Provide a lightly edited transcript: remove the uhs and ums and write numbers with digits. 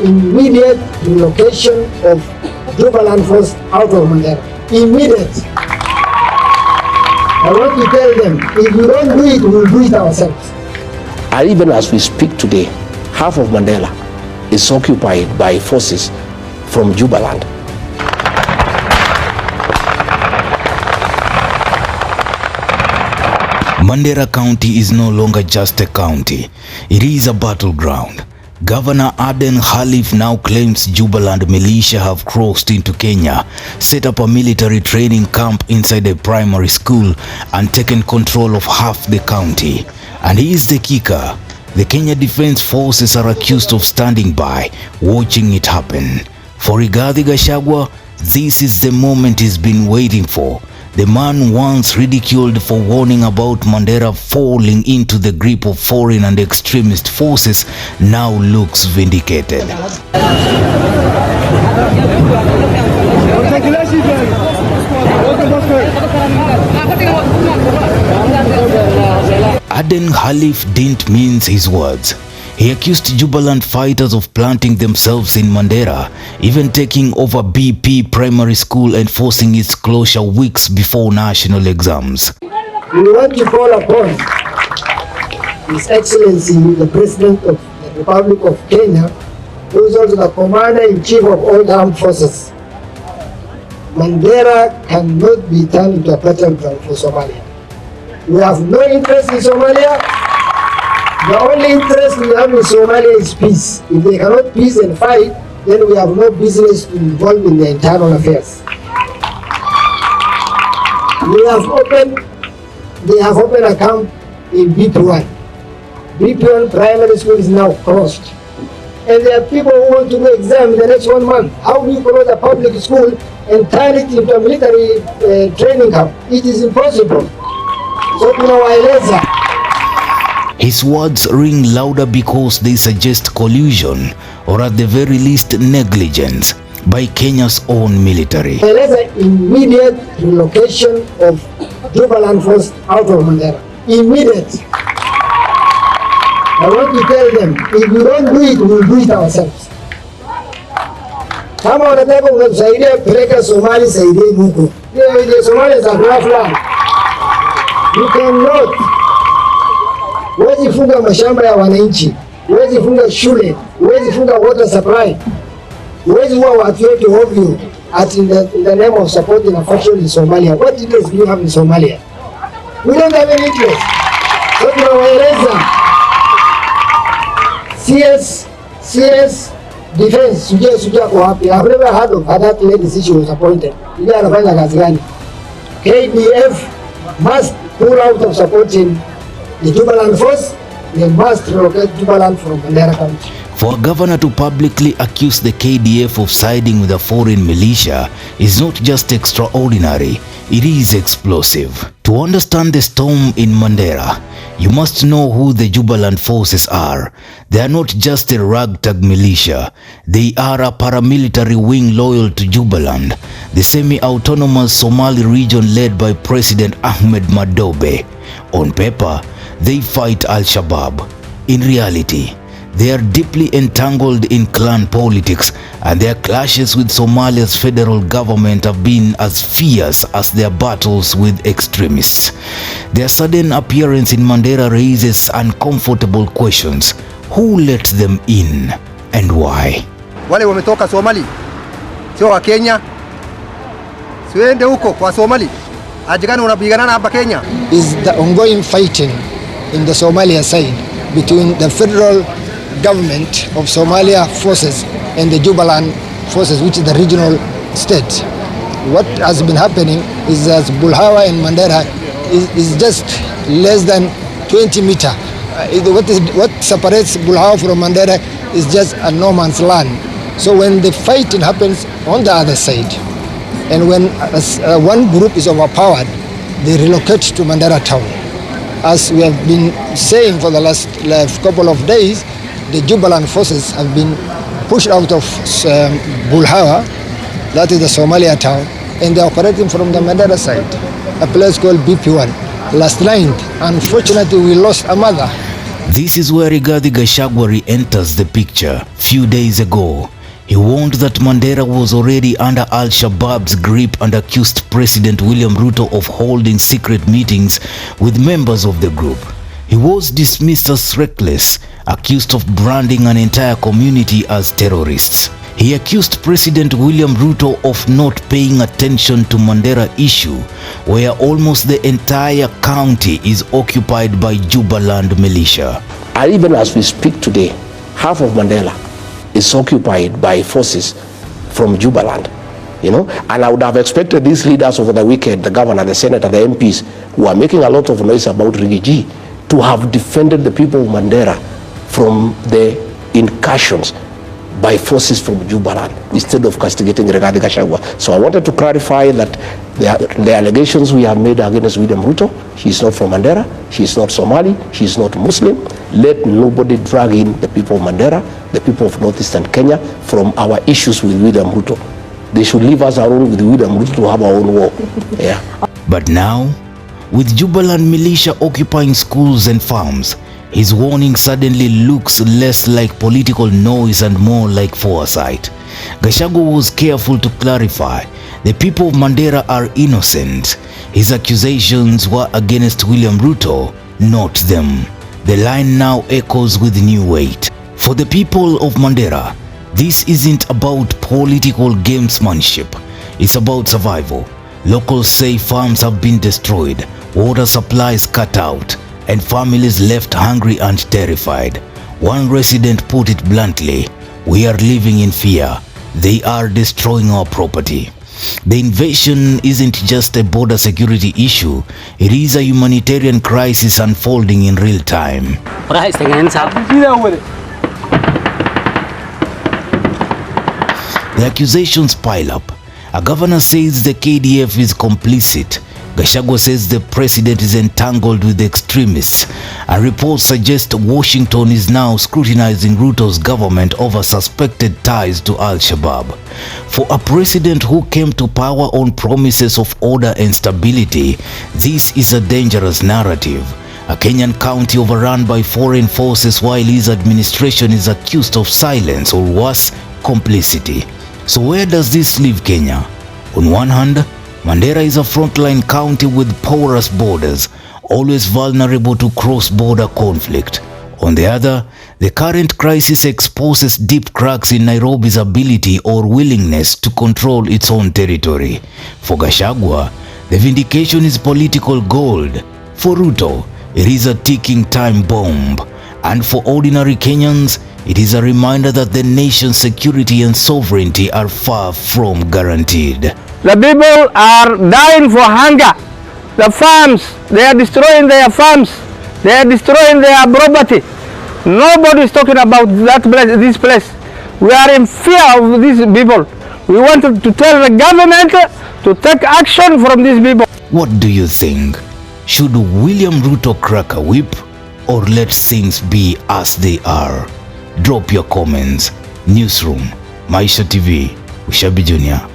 immediate relocation of Jubaland force out of Mandera. Immediate. I want to tell them, if we don't do it, we will do it ourselves. And even as we speak today, half of Mandera is occupied by forces from Jubaland. Mandera County is no longer just a county. It is a battleground. Governor Adan Khalif now claims Jubaland militia have crossed into Kenya, set up a military training camp inside a primary school, and taken control of half the county. And here's the kicker. The Kenya Defense Forces are accused of standing by, watching it happen. For Rigathi Gachagua, this is the moment he's been waiting for. The man once ridiculed for warning about Mandera falling into the grip of foreign and extremist forces now looks vindicated. Adan Khalif didn't mince his words. He accused Jubaland fighters of planting themselves in Mandera, even taking over BP primary school and forcing its closure weeks before national exams. We want to call upon His Excellency, the President of the Republic of Kenya, who is also the Commander-in-Chief of all the armed forces. Mandera cannot be turned into a battleground for Somalia. We have no interest in Somalia. The only interest we have in Somalia is peace. If they cannot peace and fight, then we have no business to involve in their internal affairs. They have opened a camp in BP1. BP1 primary school is now closed. And there are people who want to do exam in the next 1 month. How do you close a public school and turn it into a military training camp? It is impossible. So tunawaeleza. His words ring louder because they suggest collusion, or at the very least negligence, by Kenya's own military. Immediate relocation of Jubaland force out of Mandera. Immediate. I want to tell them, if we don't do it, we will do it ourselves. Kama wanataka kutusaidia peleka Somali, saidie huko. Somalia is a rough land. You cannot. Huwezi funga mashamba ya wananchi, huwezi funga shule, huwezi funga water supply, huwezi huwa watu wetu ovyo in the name of supporting a faction in Somalia. What interest do you have in Somalia? We don't have any interest. So tunawaeleza CS defense sujia kwa wapi? I've never heard of that lady since she was appointed. Ile anafanya kazi gani? KDF must pull out of supporting the Jubaland force. They must relocate Jubaland from Mandera County. For a governor to publicly accuse the KDF of siding with a foreign militia is not just extraordinary, it is explosive. To understand the storm in Mandera, you must know who the Jubaland forces are. They are not just a ragtag militia. They are a paramilitary wing loyal to Jubaland, the semi-autonomous Somali region led by President Ahmed Madobe. On paper, they fight al-Shabaab. In reality, they are deeply entangled in clan politics, and their clashes with Somalia's federal government have been as fierce as their battles with extremists. Their sudden appearance in Mandera raises uncomfortable questions. Who let them in and why? Wale wametoka Somali, sio wa Kenya. Siende huko kwa Somali. Ajigani unapigana hapa Kenya. Is the ongoing fighting in the Somalia side between the federal government of Somalia forces and the Jubaland forces, which is the regional state. What has been happening is that Bulhawa and Mandera is just less than 20 meters. What separates Bulhawa from Mandera is just a no man's land. So when the fighting happens on the other side, and when one group is overpowered, they relocate to Mandera town. As we have been saying for the last couple of days, the Jubaland forces have been pushed out of Bulhawa, that is the Somalia town, and they are operating from the Mandera side, a place called BP1. Last night, unfortunately, we lost a mother This is where Rigathi Gachagua re-enters the picture. Few days ago, he warned that Mandera was already under al-Shabaab's grip and accused President William Ruto of holding secret meetings with members of the group. He was dismissed as reckless, accused of branding an entire community as terrorists. He accused President William Ruto of not paying attention to Mandera issue, where almost the entire county is occupied by Jubaland militia. And even as we speak today, half of Mandela is occupied by forces from Jubaland, and I would have expected these leaders over the weekend, the governor, the senator, the MPs, who are making a lot of noise about Rigathi, to have defended the people of Mandera from the incursions by forces from Jubaland instead of castigating Rigathi Gachagua. So I wanted to clarify that the allegations we have made against William Ruto, he is not from Mandera, he is not Somali, he is not Muslim. Let nobody drag in the people of Mandera, the people of northeastern Kenya, from our issues with William Ruto. They should leave us alone with William Ruto to have our own war. Yeah. But now, with Jubaland militia occupying schools and farms, his warning suddenly looks less like political noise and more like foresight. Gachagua was careful to clarify the people of Mandera are innocent. His accusations were against William Ruto, not them. The line now echoes with new weight. For the people of Mandera, this isn't about political gamesmanship. It's about survival. Locals say farms have been destroyed, water supplies cut out, and families left hungry and terrified. One resident put it bluntly, "We are living in fear. They are destroying our property." The invasion isn't just a border security issue, it is a humanitarian crisis unfolding in real time. The accusations pile up. A governor says the KDF is complicit. Gachagua says the president is entangled with extremists, and reports suggest Washington is now scrutinizing Ruto's government over suspected ties to al-Shabaab. For a president who came to power on promises of order and stability, this is a dangerous narrative. A Kenyan county overrun by foreign forces while his administration is accused of silence or worse, complicity. So where does this leave Kenya? On one hand, Mandera is a frontline county with porous borders, always vulnerable to cross-border conflict. On the other, the current crisis exposes deep cracks in Nairobi's ability or willingness to control its own territory. For Gachagua, the vindication is political gold. For Ruto, it is a ticking time bomb. And for ordinary Kenyans, it is a reminder that the nation's security and sovereignty are far from guaranteed. The people are dying for hunger. The farms, they are destroying their farms. They are destroying their property. Nobody is talking about that place, this place. We are in fear of these people. We want to tell the government to take action from these people. What do you think? Should William Ruto crack a whip or let things be as they are? Drop your comments. Newsroom, Maisha TV, Ushabi Jr.